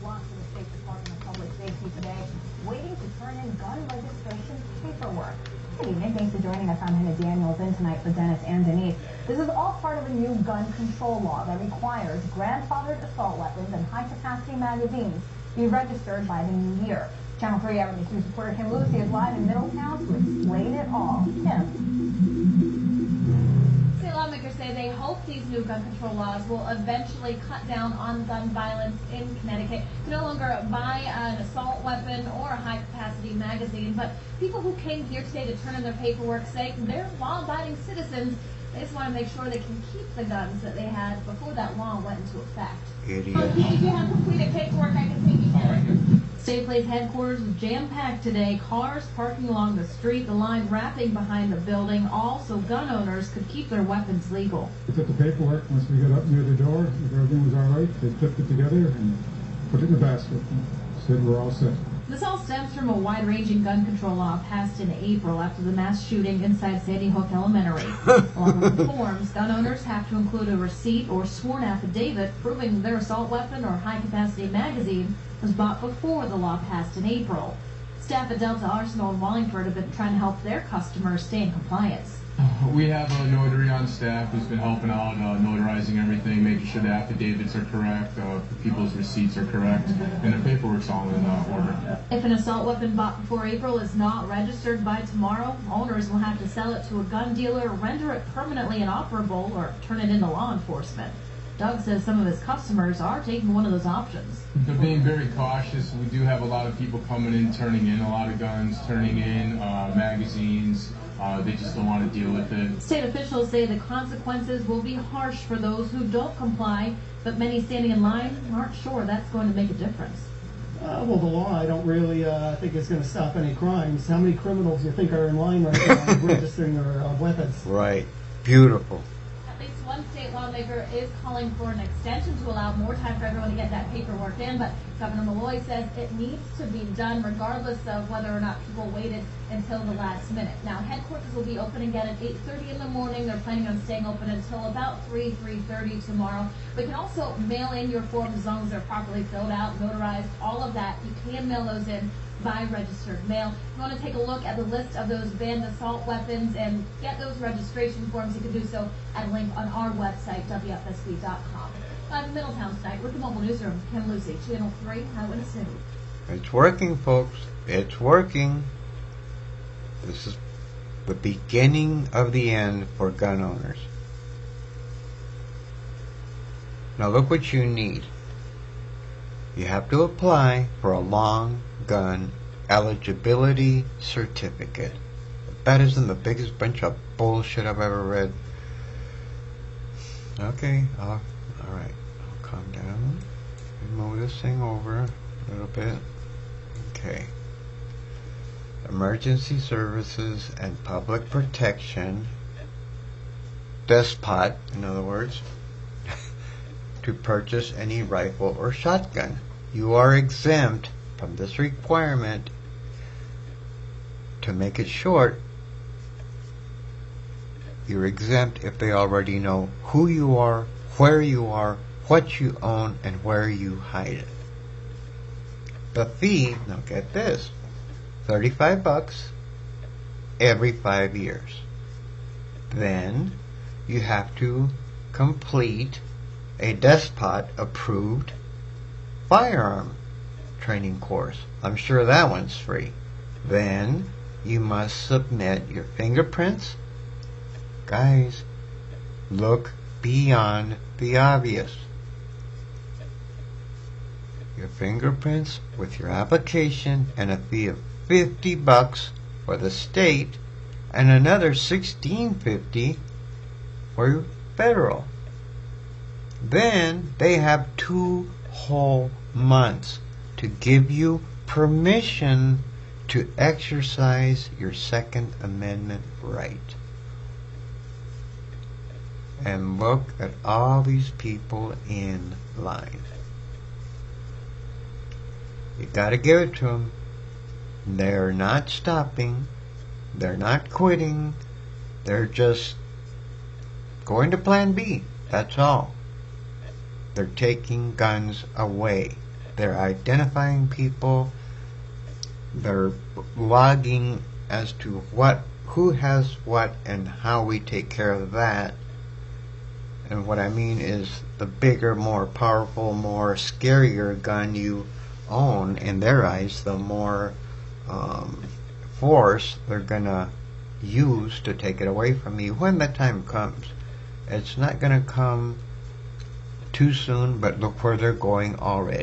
flocked to the State Department of Public Safety today, waiting to turn in gun registration paperwork. Good evening. Thanks for joining us. I'm Hannah Daniels in tonight for Dennis and Denise. This is all part of a new gun control law that requires grandfathered assault weapons and high-capacity magazines be registered by the new year. Channel 3 Eyewitness News reporter Kim Lucy is live in Middletown to explain it all. Kim. State lawmakers say they hope these new gun control laws will eventually cut down on gun violence in Connecticut. You can no longer buy an assault weapon or a high-capacity magazine, but people who came here today to turn in their paperwork say they're law-abiding citizens. They just want to make sure they can keep the guns that they had before that law went into effect. Idiot. If you have completed paperwork, I can take you here. State Police headquarters was jam-packed today. Cars parking along the street, the line wrapping behind the building, all so gun owners could keep their weapons legal. We took the paperwork once we got up near the door. If everything was all right, they flipped it together and put it in the basket and said we're all set. This all stems from a wide-ranging gun control law passed in April after the mass shooting inside Sandy Hook Elementary. Along with the forms, gun owners have to include a receipt or sworn affidavit proving their assault weapon or high-capacity magazine was bought before the law passed in April. Staff at Delta Arsenal in Wallingford have been trying to help their customers stay in compliance. We have a notary on staff who's been helping out, notarizing everything, making sure the affidavits are correct, people's receipts are correct, and the paperwork's all in order. If an assault weapon bought before April is not registered by tomorrow, owners will have to sell it to a gun dealer, render it permanently inoperable, or turn it into law enforcement. Doug says some of his customers are taking one of those options. They're being very cautious. We do have a lot of people coming in, turning in a lot of guns, turning in magazines. They just don't want to deal with it. State officials say the consequences will be harsh for those who don't comply, but many standing in line aren't sure that's going to make a difference. Well, the law, I don't really think it's going to stop any crimes. How many criminals do you think are in line right now registering their weapons? Right. Beautiful. At least one state lawmaker is calling for an extension to allow more time for everyone to get that paperwork in, but Governor Malloy says it needs to be done regardless of whether or not people waited until the last minute. Now, headquarters will be open again at 8:30 in the morning. They're planning on staying open until about 3:30 tomorrow. We can also mail in your forms as long as they're properly filled out, notarized, all of that. You can mail those in by registered mail. If you want to take a look at the list of those banned assault weapons and get those registration forms, you can do so at a link on our website, WFSB.com. I'm in Middletown tonight with the Mobile Newsroom. Kim Lucy, Channel 3 Eyewitness News. It's working, folks. It's working. This is the beginning of the end for gun owners. Now look what you need. You have to apply for a long gun eligibility certificate. That isn't the biggest bunch of bullshit I've ever read. Okay, all right. I'll calm down. Move this thing over a little bit. Okay. Emergency Services and Public Protection, despot, in other words, to purchase any rifle or shotgun. You are exempt from this requirement. To make it short, you're exempt if they already know who you are, where you are, what you own, and where you hide it. The fee, now get this, $35 every 5 years. Then you have to complete a despot approved firearm training course. I'm sure that one's free. Then you must submit your fingerprints. Guys, look beyond the obvious. Your fingerprints with your application and a fee of $50 for the state and another $16.50 for federal. Then they have 2 whole months to give you permission to exercise your Second Amendment right. And look at all these people in line. You gotta give it to them. They're not stopping. They're not quitting. They're just going to plan B. That's all. They're taking guns away. They're identifying people. They're logging as to who has what and how we take care of that. And what I mean is the bigger, more powerful, more scarier gun you own, in their eyes, the more force they're going to use to take it away from you when the time comes. It's not going to come too soon, but look where they're going already.